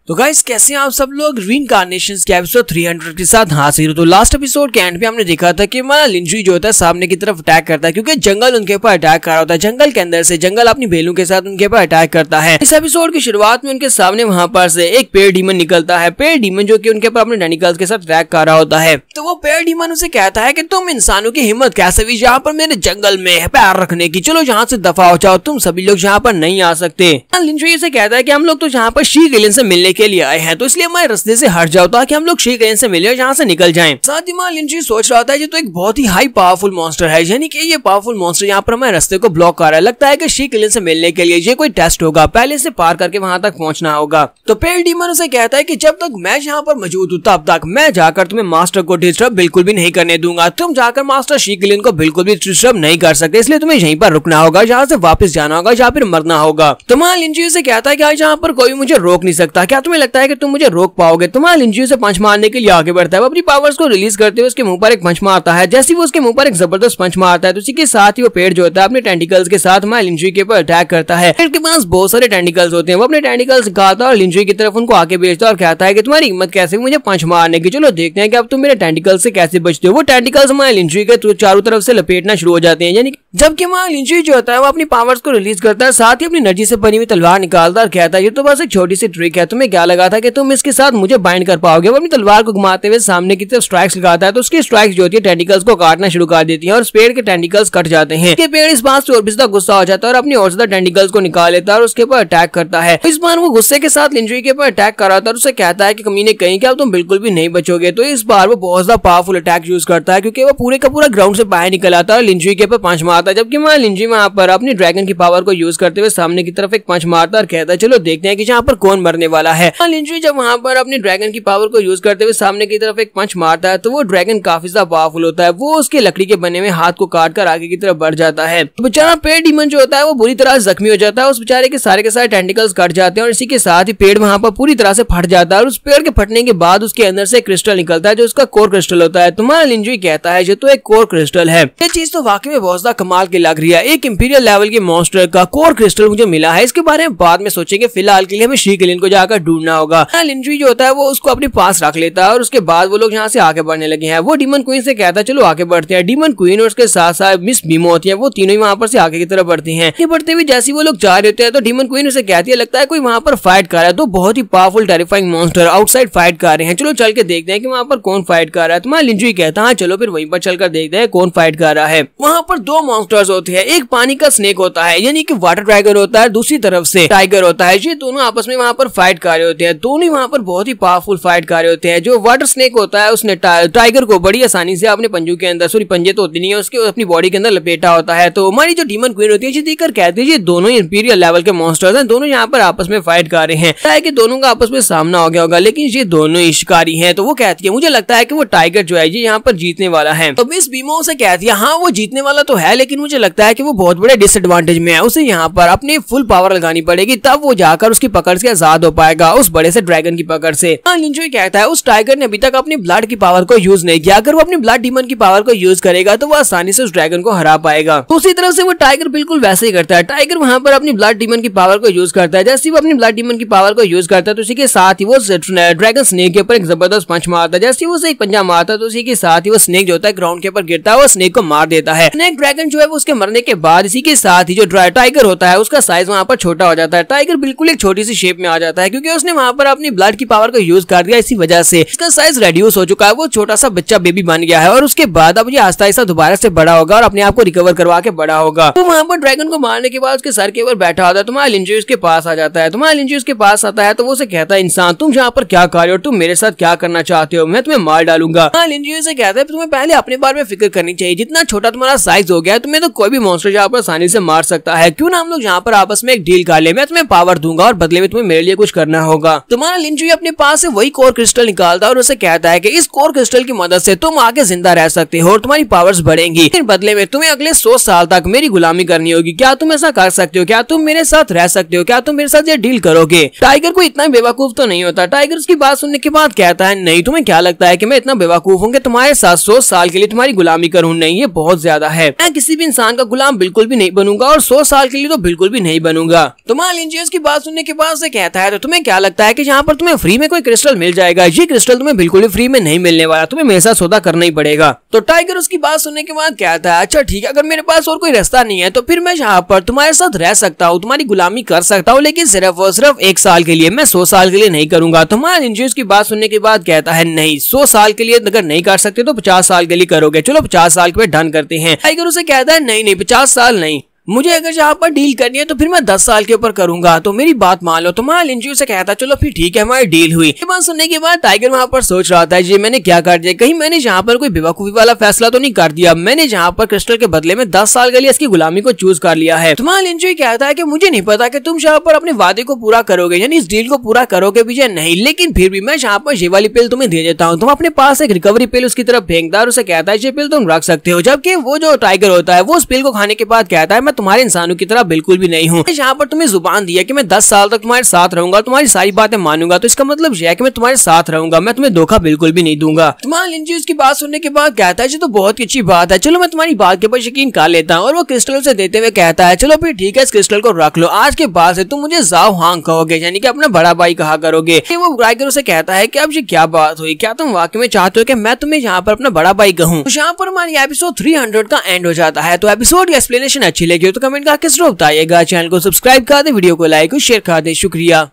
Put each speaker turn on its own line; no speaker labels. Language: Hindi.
तो गाइस कैसे हैं आप सब लोग रीइंकार्नेशंस के एपिसोड 300 के साथ हाजिर हो। तो लास्ट एपिसोड के एंड पे हमने देखा था कि हमारा लिंजुई जो होता है सामने की तरफ अटैक करता है क्योंकि जंगल उनके ऊपर अटैक कर रहा होता है। जंगल के अंदर से जंगल अपनी बेलों के साथ उनके ऊपर अटैक करता है। इस एपिसोड की शुरुआत में उनके सामने वहां पर से एक पेड़ डीमन निकलता है। पेड़ डीमन जो कि उनके ऊपर अपने टेंटिकल्स के साथ अटैक कर रहा होता है। तो वो पेड़ डीमन उसे कहता है कि तुम इंसानों की हिम्मत कैसे हुई यहाँ पर मेरे जंगल में पैर रखने की, चलो यहाँ से दफा हो जाओ, तुम सभी लोग यहाँ पर नहीं आ सकते। लिंजुई से कहता है कि हम लोग तो यहाँ पर शी एलियन से मिलने के लिए आए हैं, तो इसलिए हमारे रास्ते से हट जाओ ताकि हम लोग शी एलियन से मिले और यहाँ से निकल जाएं। साथ ही में लिंजुई सोच रहा होता है ये तो एक बहुत ही हाई पावरफुल मॉन्स्टर है, यानी कि ये पावरफुल मॉन्स्टर यहाँ पर हमारे रास्ते को ब्लॉक कर रहा है। लगता है कि शी एलियन से मिलने के लिए ये कोई टेस्ट होगा, पहले से पार करके वहां तक पहुंचना होगा। तो पेड़ डीमन उसे कहता है कि जब तक मैं यहाँ पर मौजूद हूँ तब तक मैं जाकर तुम्हें मास्टर को डिस्टर्ब बिल्कुल भी नहीं करने दूंगा। तुम जाकर मास्टर शी एलियन को बिल्कुल भी डिस्टर्ब नहीं कर सकते, इसलिए तुम्हें यहीं पर रुकना होगा, यहाँ से वापस जाना होगा या फिर मरना होगा। तुम्हारा लिंजुई से कहता है कि आज यहाँ पर कोई मुझे रोक नहीं सकता, क्या तुम्हें लगता है कि तुम मुझे रोक पाओगे? तुम्हारा लिंजुई से पंच मारने के लिए आगे बढ़ता है। वो अपनी पावर्स को रिलीज करते हुए उसके मुंह पर एक पंच मारता है। जैसे वो उसके मुंह पर एक जबरदस्त पंच मारता है तो उसी के साथ ही वो पेड़ जो होता है अपने टेंटिकल्स के साथ हमारे लिंजुई के ऊपर अटैक करता है। पेड़ के पास बहुत सारे टेंटिकल्स होते हैं, वो अपने टेंटिकल्स निकालता है और लिंजुई की तरफ उनको आगे भेजता है और कहता है कि तुम्हारी हिम्मत कैसे हुई मुझे पंच मारने की, चलो देखते हैं कि अब तुम मेरे टेंटिकल्स से कैसे बचते हो। वो टेंटिकल्स हमारे लिंजुई के चारों तरफ से लपेटना शुरू हो जाते हैं, यानी जबकि हमारा लिंजुई जो होता है वो अपनी पावर्स को रिलीज करता है, साथ ही अपनी एनर्जी से बनी हुई तलवार निकालता और कहता है ये तो बस एक छोटी सी ट्रिक है, तुम्हें क्या लगा था कि तुम इसके साथ मुझे बाइंड कर पाओगे। वो अपनी तलवार को घुमाते हुए सामने की तरफ स्ट्राइक्स लगाता है तो उसकी स्ट्राइक्स जो होती है टेंटिकल्स को काटना शुरू कर देती है और उस पेड़ के टेंटिकल्स कट जाते हैं। ये पेड़ इस बात से और भी ज्यादा गुस्सा हो जाता है और अपनी और ज्यादा टेंटिकल्स को निकाल लेता है और उसके ऊपर अटैक करता है। इस बार वो गुस्से के साथ लिंजुई के ऊपर अटैक कर रहा था और उसे कहता है कि कमीने कहीं क्या तुम बिल्कुल भी नहीं बचोगे। तो इस बार वो बहुत ज्यादा पावरफुल अटैक यूज करता है क्योंकि वो पूरे का पूरा ग्राउंड से बाहर निकल आता है और लिंजुई के ऊपर पंच मारता है। जबकि वहाँ लिंजुई वहाँ पर अपनी ड्रैगन की पावर को यूज करते हुए सामने की तरफ एक पंच मारता और कहता है चलो देखते हैं कि यहाँ पर कौन मरने वाला है। लिंजुई जब वहाँ पर अपनी ड्रैगन की पावर को यूज करते हुए सामने की तरफ एक पंच मारता है तो वो ड्रैगन काफी ज्यादा पावरफुल होता है। वो उसके लकड़ी के बने हुए हाथ को काट कर आगे की तरफ बढ़ जाता है। बेचारा पेड़ डीमन जो होता है वो बुरी तरह जख्मी हो जाता है, उस बेचारे के सारे टेंटिकल्स कट जाते हैं और इसी के साथ ही पेड़ वहाँ पर पूरी तरह से फट जाता है और उस पेड़ के फटने के बाद उसके अंदर से क्रिस्टल निकलता है जो उसका कोर क्रिस्टल होता है। तुम्हारा लिंजुई कहता है ये तो एक कोर क्रिस्टल है। ये चीज तो वाकई में बहुत ज्यादा कमाल की लग रही है, एक इंपीरियल लेवल के मॉन्स्टर का कोर क्रिस्टल मुझे मिला है, इसके बारे में बाद में सोचेंगे, फिलहाल के लिए हमें शी एलियन को जाकर ढूंढना होगा। लिंजुई जो होता है वो उसको अपने पास रख लेता है और उसके बाद वो लोग यहाँ से आगे बढ़ने लगे हैं। वो डीमन क्वीन से कहता है चलो आगे बढ़ते हैं। डीमन क्वीन और उसके साथ साथ मिस बीमो होती है, वो तीनों ही वहाँ पर से आगे की तरफ बढ़ती हैं। ये बढ़ते हुए जैसे वो लोग जा रहे होते हैं तो डीमन क्वीन उसे कहती है लगता है कोई वहाँ पर फाइट कर रहा है, तो बहुत ही powerful terrifying monster outside fight कर रहे हैं, चलो चल के देखते हैं कि वहाँ पर कौन फाइट कर रहा है। तुम्हारा लिंजुई कहता है चलो फिर वहीं पर चलकर देखते हैं कौन फाइट कर रहा है। वहाँ पर दो मॉन्स्टर्स होते हैं, एक पानी का स्नेक होता है यानी कि वाटर ड्रैगन होता है, दूसरी तरफ से टाइगर होता है। ये दोनों आपस में वहाँ पर फाइट कर रहे होते हैं, दोनों ही वहाँ पर बहुत ही पावरफुल फाइट कर रहे होते हैं। जो वाटर स्नेक होता है उसने टाइगर को बड़ी आसानी से अपने पंजों के अंदर, सॉरी पंजे तो होती नहीं है, उसके अपनी बॉडी के अंदर लपेटा होता है। तो हमारी जो डीमन क्वीन होती है ये देखकर कहती है ये दोनों इंपीरियल लेवल के मॉन्स्टर्स हैं, दोनों यहाँ पर आपस में फाइट कर रहे हैं कि दोनों का आपस में सामना हो गया होगा, लेकिन ये दोनों ही शिकारी हैं। तो वो कहती है मुझे लगता है कि वो टाइगर जो है ये यहाँ पर जीतने वाला है। तो मिस बीमो से कहती है हाँ वो जीतने वाला तो है, लेकिन मुझे लगता है कि वो बहुत बड़े डिसएडवांटेज में है, उसे यहाँ पर अपनी फुल पावर लगानी पड़ेगी तब वो जाकर उसकी पकड़ से आजाद हो पाएगा, उस बड़े से ड्रैगन की पकड़ से। लिंजुई कहता है उस टाइगर ने अभी तक अपनी ब्लड की पावर को यूज नहीं किया, अगर वो अपनी ब्लड डीमन की पावर को यूज करेगा तो वो आसानी से उस ड्रैगन को हरा पाएगा। दूसरी तरफ से वो टाइगर बिल्कुल वैसे ही करता है, टाइगर वहाँ पर अपनी ब्लड डीमन की पावर को यूज करता है। जैसे वो अपनी ब्लड डीमन की पावर को यूज करता है तो उसी के साथ ही वो ड्रैगन स्नेक के ऊपर एक जबरदस्त पंच मारता है। जैसे वो उसे एक पंजा मारता है तो उसी के साथ ही वो स्नेक जो होता है ग्राउंड के ऊपर गिरता है, वो स्नेक को मार देता है। स्नेक ड्रैगन जो है वो उसके मरने के बाद इसी के साथ ही जो टाइगर होता है उसका साइज वहाँ पर छोटा हो जाता है। टाइगर बिल्कुल एक छोटी सी शेप में आ जाता है क्योंकि उसने वहाँ पर अपनी ब्लड की पावर को यूज कर दिया, इसी वजह से इसका साइज रेड्यूस हो चुका है, वो छोटा सा बच्चा बेबी बन गया है और उसके बाद अब ये आस्ता आस्ता दोबारा से बड़ा होगा और अपने आप को रिकवर करवा के बड़ा होगा। तो वहाँ पर ड्रैगन को मारने के बाद उसके सर के ऊपर बैठा होता है। तुम्हारा लिंजुई उसके पास आ जाता है। तुम्हारा लिंजुई उसके पास आता है तो वो उसे कहता है इंसान तुम यहाँ पर क्या कर रहे हो, तुम मेरे साथ क्या करना चाहते हो, मैं तुम्हें मार डालूंगा। लिंजुई से कहता है तुम्हें पहले अपने बारे में फिक्र करनी चाहिए, जितना छोटा तुम्हारा साइज हो गया है तुम्हें तो कोई भी मॉन्स्टर यहाँ पर आसानी से मार सकता है, क्यों ना हम लोग यहाँ पर आपस में एक डील कर ले, मैं तुम्हें पावर दूंगा और बदले में तुम्हें मेरे लिए कुछ करना होगा। तुम्हारा लिंजुई अपने पास से वही कोर क्रिस्टल निकालता है और उसे कहता है कि इस कोर क्रिस्टल की मदद से तुम आगे जिंदा रह सकते हो और तुम्हारी पावर्स बढ़ेंगी, लेकिन बदले में तुम्हें अगले 100 साल तक मेरी गुलामी करनी होगी। क्या तुम ऐसा कर सकते हो? क्या तुम मेरे साथ रह सकते हो? क्या तुम मेरे साथ ये डील करोगे? टाइगर को इतना बेवकूफ तो नहीं होता। टाइगर उसकी बात सुनने के बाद कहता है नहीं, तुम्हें क्या लगता है कि मैं इतना बेवकूफ हूँ कि तुम्हारे साथ 100 साल के लिए तुम्हारी गुलामी करूँ? नहीं, ये बहुत ज्यादा है। मैं किसी भी इंसान का गुलाम बिल्कुल भी नहीं बनूंगा और 100 साल के लिए तो बिल्कुल भी नहीं बनूंगा। तो मान लीजिए इसकी बात सुनने के बाद से कहता है तो तुम्हें क्या लगता है कि यहाँ पर तुम्हें फ्री में कोई क्रिस्टल मिल जाएगा? ये क्रिस्टल तुम्हें बिल्कुल भी फ्री में नहीं मिलने वाला, तुम्हें मेरे साथ सौदा करना ही पड़ेगा। तो टाइगर उसकी बात सुनने के बाद कहता है अच्छा ठीक है, अगर मेरे पास और कोई रास्ता नहीं है तो फिर मैं यहाँ पर तुम्हारे साथ रह सकता हूँ, तुम्हारी गुलामी कर सकता हूँ, लेकिन सिर्फ और सिर्फ 1 साल के लिए, मैं 100 साल के लिए नहीं करूंगा। तो मान लीजिए उसकी बात सुनने के बाद कहता है नहीं, 100 साल के लिए अगर नहीं कर सकते तो 50 साल के लिए करोगे, चलो 50 साल के लिए डन करते हैं। टाइगर उसे कहता है नहीं 50 साल नहीं, मुझे अगर यहाँ पर डील करनी है तो फिर मैं 10 साल के ऊपर करूंगा, तो मेरी बात मान लो। तो मान लिंजू से कहता चलो फिर ठीक है, हमारी डील हुई। ये बात सुनने के बाद टाइगर वहाँ पर सोच रहा था ये मैंने क्या कर दिया, कहीं मैंने यहाँ पर कोई बेवकूफी वाला फैसला तो नहीं कर दिया, मैंने यहाँ पर क्रिस्टल के बदले में 10 साल के लिए इसकी गुलामी को चूज कर लिया है। तो मान लिंजू कहता है कि मुझे नहीं पता कि तुम यहाँ पर अपने वादे को पूरा करोगे, यानी इस डील को पूरा करोगे भी या नहीं, लेकिन फिर भी मैं यहाँ पर ये वाली पिल तुम्हें दे देता हूँ। तुम अपने पास एक रिकवरी पिल उसकी तरफ फेंकता है, उसे कहता है ये पिल तुम रख सकते हो। जबकि वो जो टाइगर होता है वो उस पिल को खाने के बाद कहता है मैं तुम्हारे इंसानों की बिल्कुल भी नहीं हूँ, यहाँ पर तुम्हें जुबान दिया कि मैं 10 साल तक तुम्हारे साथ रहूंगा, तुम्हारी सारी बातें मानूंगा, तो इसका मतलब यह है कि मैं तुम्हारे साथ रहूंगा, मैं तुम्हें धोखा बिल्कुल भी नहीं दूंगा। मान लीजिए इसकी बात सुनने के बाद कहता है जी तो बहुत ही अच्छी बात है, चलो मैं तुम्हारी बात के ऊपर यकीन कर लेता हूँ। और वो क्रिस्टल उसे देते हुए कहता है चलो फिर ठीक है, इस क्रिस्टल को रख लो, आज के बाद से तुम मुझे जाओ हांग कहोगे, यानी कि अपना बड़ा भाई कहा करोगे। वो टाइगर उसे कहता है कि अब ये क्या बात हुई, क्या तुम वाकई में चाहते हो कि मैं तुम्हें यहाँ पर अपना बड़ा भाई कहूँ? तो यहाँ पर हमारी एपिसोड 300 का एंड हो जाता है। तो एपिसोड की एक्सप्लेनेशन अच्छी लगी हो तो कमेंट करके जरूर बताइएगा। चैनल को सब्सक्राइब कर दे, वीडियो को लाइक और शेयर कर दे। शुक्रिया।